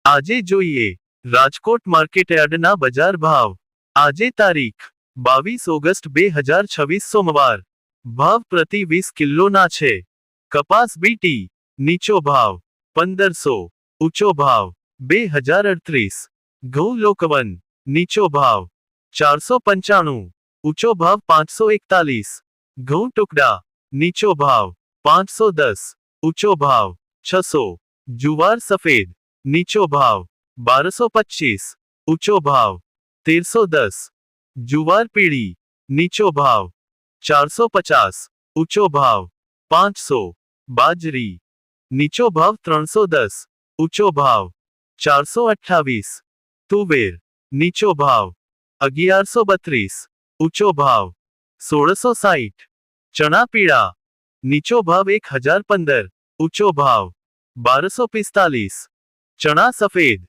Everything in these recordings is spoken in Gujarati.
આજે જોઈએ રાજકોટ માર્કેટયાર્ડના બજાર ભાવ। આજે તારીખ 22 ઓગસ્ટ 2026 સોમવાર। ભાવ પ્રતિ 20 કિલોના છે। કપાસ બીટી નીચો ભાવ 1500, ઊંચો ભાવ 2038। ઘઉં લોકવન નીચો ભાવ 495, ઊંચો ભાવ 541। ઘઉં ટુકડા નીચો ભાવ 510, ઊંચો ભાવ 600। જુવાર સફેદ નીચો ભાવ 1225, ઊંચો ભાવ 1310। જુવાર પીળી નીચો ભાવ 450, ઊંચો ભાવ 500। બાજરી નીચો ભાવ 310, ઊંચો ભાવ 428। તુવેર નીચો ભાવ 1132, ઊંચો ભાવ 1660। ચણા પીળા નીચો ભાવ 1015, ઊંચો ભાવ 1245। ચણા સફેદ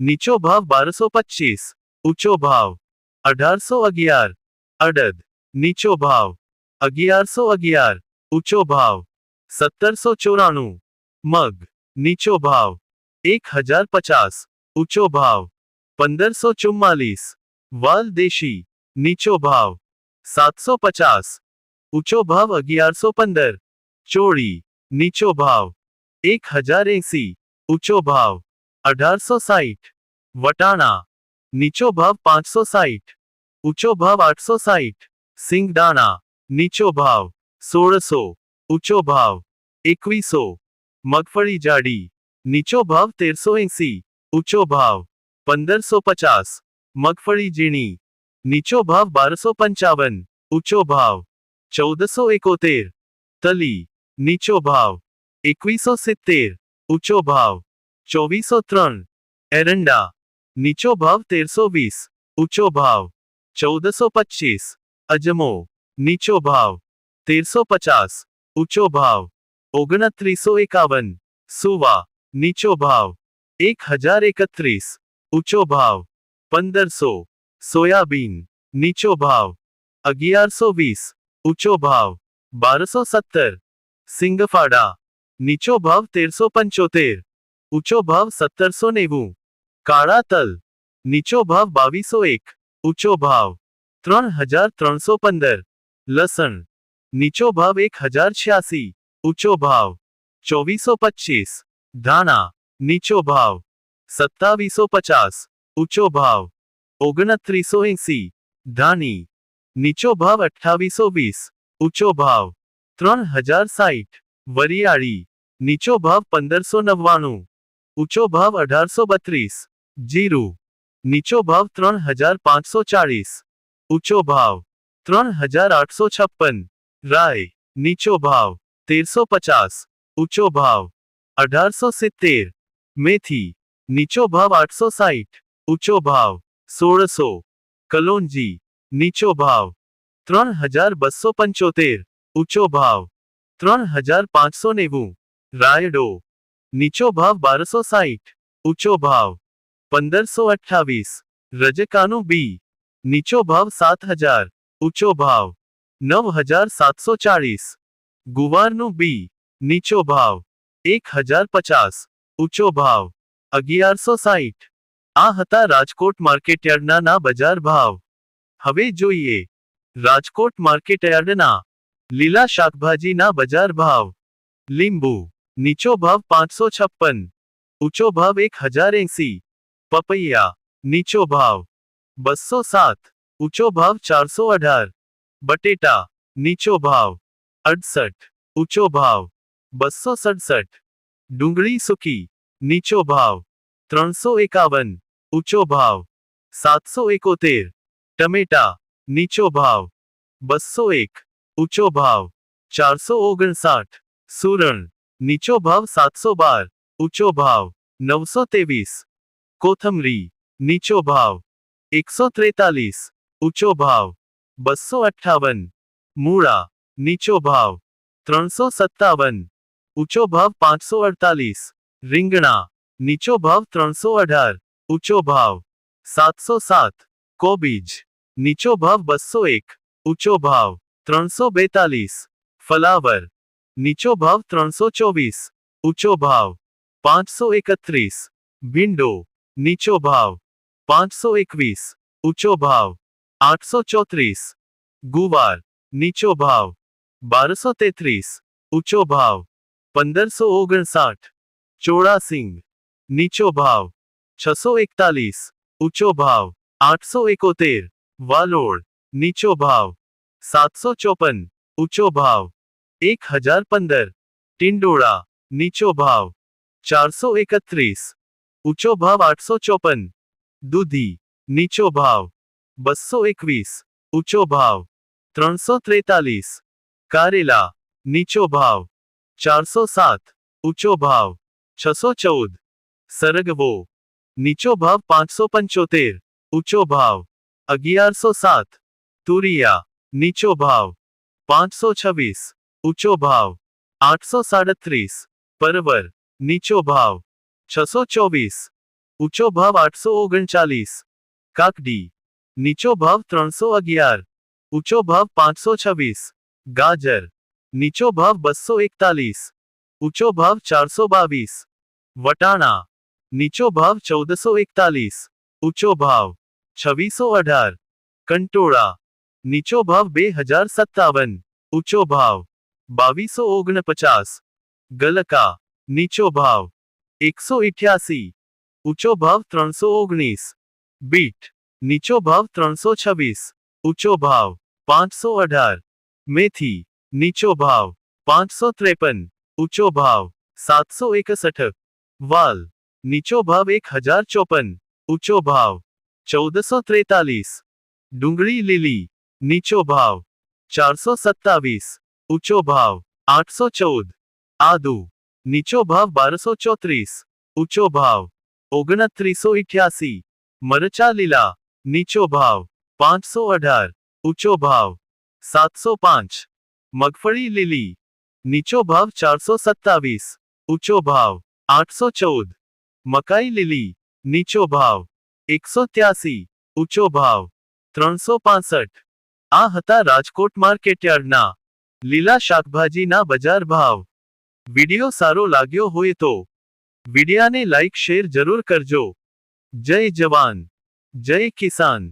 નીચો ભાવ 1225, ઊંચો ભાવ 1811। અડદ નીચો ભાવ 1111, ઊંચો ભાવ 1794। મગ નીચો ભાવ 1050, ઊંચો ભાવ 1544। વાલ દેશી નીચો ભાવ 750, ઊંચો ભાવ 1115। ચોળી નીચો ભાવ 1080, ઊંચો ભાવ 1860। વટાણા નીચો ભાવ 560, ઊંચો ભાવ 860। સિંગદાણા નીચો ભાવ 1600, ઊંચો ભાવ 2100। મગફળી જાડી નીચો ભાવ 1380, ઊંચો ભાવ 1550। મગફળી ઝીણી નીચો ભાવ 1255, ઊંચો ભાવ 1471। તલી નીચો ભાવ 2170, ઊંચો ભાવ 2403। એરંડા નીચો ભાવ 1320, ઊંચો ભાવ 1425। અજમો નીચો ભાવ 1350, ઊંચો ભાવ 2951। સુવા નીચો ભાવ 1031, ઊંચો ભાવ 1500। સોયાબીન નીચો ભાવ 1120, ઊંચો ભાવ 1217। સિંગફાડા નીચો ભાવ 1375, ઊંચો ભાવ 1790। કાળા તલ નીચો ભાવ 2201, ઊંચો ભાવ 3315। લસણ નીચો ભાવ 1086, ઊંચો ભાવ 2425। ધાણા નીચો ભાવ 2750, ઊંચો ભાવ 2980। ધાની નીચો ભાવ 2820, ઊંચો ભાવ 3060। વરિયાળી નીચો ભાવ 1599, ઊંચો ભાવ 1832। જીરું નીચો ભાવ 3540, ઊંચો ભાવ 3856। રાય નીચો ભાવ 1350, ઊંચો ભાવ 1870। મેથી નીચો ભાવ 860, ઊંચો ભાવ 1600। કલોંજી નીચો ભાવ 3275, ઊંચો ભાવ 3590। રાયડો નીચો ભાવ 1260, ઊંચો ભાવ 1528। રજકાનું બી નીચો ભાવ 7000, ઊંચો ભાવ 9740। ગુવારનું બી નીચો ભાવ 1050, ઊંચો ભાવ 1160। આ હતા રાજકોટ માર્કેટયાર્ડના બજાર ભાવ। હવે જોઈએ રાજકોટ માર્કેટયાર્ડના લીલા શાકભાજીના બજાર ભાવ। લીંબુ નીચો ભાવ 556, ઊંચો ભાવ 1080। પપૈયા નીચો ભાવ 207, ઊંચો ભાવ 418। બટેટા નીચો ભાવ 68, ઊંચો ભાવ 267। ડુંગળી સૂકી નીચો ભાવ 351, ઊંચો ભાવ 771। ટમેટા નીચો ભાવ 201, ઊંચો ભાવ 459। સુરણ નીચો ભાવ 712, ઊંચો ભાવ 923। કોથમરી નીચો ભાવ 143, ઊંચો ભાવ 258। મૂળા નીચો ભાવ 357, ઊંચો ભાવ 548। રીંગણા નીચો ભાવ 318, ઊંચો ભાવ 707। કોબીજ નીચો ભાવ 201, ઊંચો ભાવ 342। ફલાવર નીચો ભાવ 324, ઊંચો ભાવ 531। ભીંડો નીચો ભાવ 521, ઊંચો ભાવ 834. ગુવાર નીચો ભાવ 1233, ઊંચો ભાવ 1559. ચોળાસિંગ નીચો ભાવ 641, ઊંચો ભાવ 871. વાલોડ નીચો ભાવ 754, ઊંચો ભાવ 1015. ટિંડોળા નીચો ભાવ 431, ઊંચો ભાવ 854. દૂધી નીચો ભાવ 221, ઊંચો ભાવ 343. કારેલા નીચો ભાવ 407, ઊંચો ભાવ 614. સરગવો નીચો ભાવ 575, ઊંચો ભાવ 1107. તુરિયા નીચો ભાવ 526, ઊંચો ભાવ 837. પરવર નીચો ભાવ 624, ઊંચો ભાવ 839. કાકડી નીચો ભાવ 311, ઊંચો ભાવ 526. ગાજર નીચો ભાવ 241, ઊંચો ભાવ 422. વટાણા નીચો ભાવ 1441, ઊંચો ભાવ 2618. કંટોળા નીચો ભાવ 2057, ઊંચો ભાવ 2249. ગલકા નીચો ભાવ 188, ઊંચો ભાવ 319. બીટ નીચો ભાવ 326, ઊંચો ભાવ 518. મેથી નીચો ભાવ 553, ઊંચો ભાવ 761. વાલ નીચો ભાવ 1054, ઊંચો ભાવ 1443. ડુંગળી લીલી નીચો ભાવ 427, ઊંચો ભાવ 814. આદુ નીચો ભાવ 1234, ઊંચો ભાવ 2988. મરચા લીલા નીચો ભાવ 518, ઊંચો ભાવ 705. મગફળી લીલી નીચો ભાવ 427, ઊંચો ભાવ 814. મકાઈ લીલી નીચો ભાવ 183, ઊંચો ભાવ 365. આ હતા રાજકોટ માર્કેટયાર્ડના લીલા શાકભાજીના બજાર ભાવ. વિડિયો સારો લાગ્યો હોય તો વિડિયાને લાઈક શેર જરૂર કરજો. જય જવાન જય કિસાન.